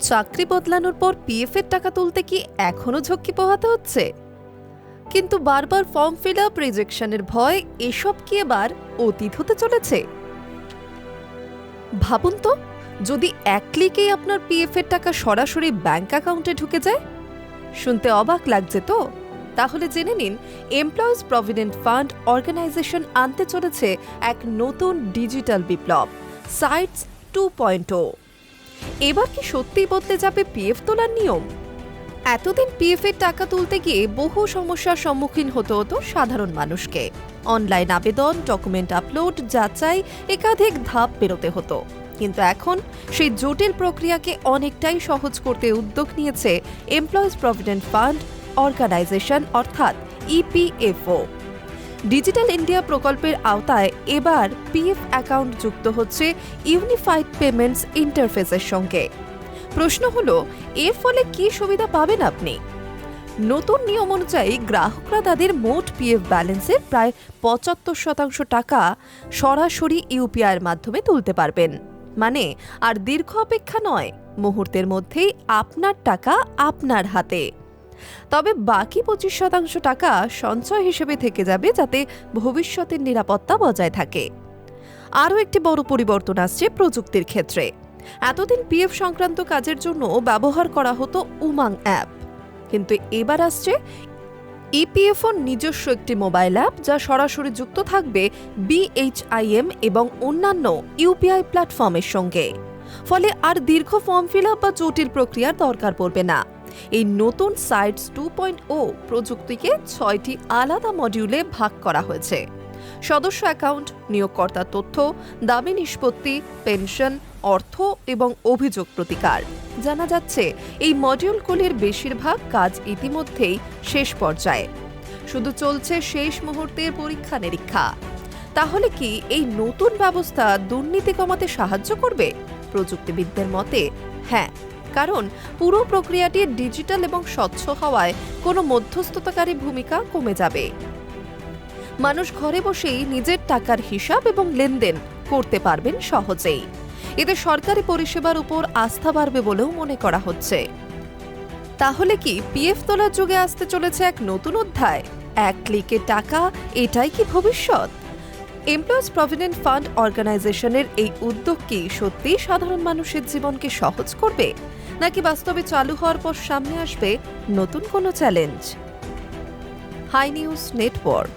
চাকরি বদলানোর পর পিএফ এর টাকা তুলতে কি এখনো ঝক্কি পোহাতে হচ্ছে? কিন্তু বারবার ফর্ম ফিল আপ, রিজেকশনের ভয়, এসব কি এবার অতীত হতে চলেছে? ভাবুন তো, যদি এক ক্লিকেই আপনার পিএফ এর টাকা সরাসরি ব্যাংক অ্যাকাউন্টে ঢুকে যায়। শুনতে অবাক লাগছে তো? তাহলে জেনে নিন, এমপ্লয়িজ প্রভিডেন্ট ফান্ড অর্গানাইজেশন আনতে চলেছে এক নতুন ডিজিটাল বিপ্লব, সাইটস 2.0। এবার কি সত্যিই বদলে যাবে পিএফ তোলার নিয়ম? এতদিন পিএফ এর টাকা তুলতে গিয়ে বহু সমস্যার সম্মুখীন হতে হতো সাধারণ মানুষকে। অনলাইন আবেদন, ডকুমেন্ট আপলোড, যাচাই, একাধিক ধাপ পেরোতে হতো। কিন্তু এখন সেই জটিল প্রক্রিয়াকে অনেকটাই সহজ করতে উদ্যোগ নিয়েছে এমপ্লয়িজ প্রভিডেন্ট ফান্ড অর্গানাইজেশন, অর্থাৎ ইপিএফও। ডিজিটাল ইন্ডিয়া প্রকল্পের আওতায় এবার পিএফ অ্যাকাউন্ট যুক্ত হচ্ছে ইউনিফাইড পেমেন্টস ইন্টারফেসের সঙ্গে। প্রশ্ন হলো, এর ফলে কি সুবিধা পাবেন আপনি? নতুন নিয়ম অনুযায়ী গ্রাহকরা তাদের মোট পিএফ ব্যালেন্সের প্রায় ৭৫% টাকা সরাসরি ইউপিআইয়ের মাধ্যমে তুলতে পারবেন। মানে আর দীর্ঘ অপেক্ষা নয়, মুহূর্তের মধ্যেই আপনার টাকা আপনার হাতে। তবে বাকি ২৫% টাকা সঞ্চয় হিসেবে থেকে যাবে, যাতে ভবিষ্যতের নিরাপত্তা বজায় থাকে। আরও একটি বড় পরিবর্তন আসছে প্রযুক্তির ক্ষেত্রে। এতদিন পিএফ সংক্রান্ত কাজের জন্য ব্যবহার করা হতো উমাং অ্যাপ, কিন্তু এবার আসছে ইপিএফওর নিজস্ব একটি মোবাইল অ্যাপ, যা সরাসরি যুক্ত থাকবে বিএইচআইএম এবং অন্যান্য ইউপিআই প্ল্যাটফর্মের সঙ্গে। ফলে আর দীর্ঘ ফর্ম ফিল আপ বা জটিল প্রক্রিয়ার দরকার পড়বে না। এই নতুন সাইটস 2.0 প্রযুক্তিকে 6টি আলাদা মডিউলে ভাগ করা হয়েছে। সদস্য অ্যাকাউন্ট, নিয়োগকর্তার তথ্য, দাবি নিষ্পত্তি, পেনশন, অর্থ এবং অভিযোগ প্রতিকার। জানা যাচ্ছে এই মডিউলগুলির বেশিরভাগ কাজ ইতিমধ্যেই শেষ পর্যায়ে, শুধু চলছে শেষ মুহূর্তের পরীক্ষা নিরীক্ষা। তাহলে কি এই নতুন ব্যবস্থা দুর্নীতি কমাতে সাহায্য করবে? প্রযুক্তিবিদদের মতে হ্যাঁ, কারণ পুরো প্রক্রিয়াটি ডিজিটাল এবং স্বচ্ছ হওয়ায় কোনো মধ্যস্থতাকারী ভূমিকা কমে যাবে। মানুষ ঘরে বসেই নিজের টাকার হিসাব এবং লেনদেন করতে পারবেন সহজেই। এতে সরকারি পরিষেবার উপর আস্থা বাড়বে বলেও মনে করা হচ্ছে। তাহলে কি পিএফ তোলার যুগে আসতে চলেছে এক নতুন অধ্যায়? এক ক্লিকে টাকা, এটাই কি ভবিষ্যৎ? এমপ্লয়িজ প্রভিডেন্ট ফান্ড অর্গানাইজেশনের এই উদ্যোগ কি সত্যিই সাধারণ মানুষের জীবনকে সহজ করবে, নাকি বাস্তবে চালু হওয়ার পর সামনে আসবে নতুন কোনো চ্যালেঞ্জ? High news network.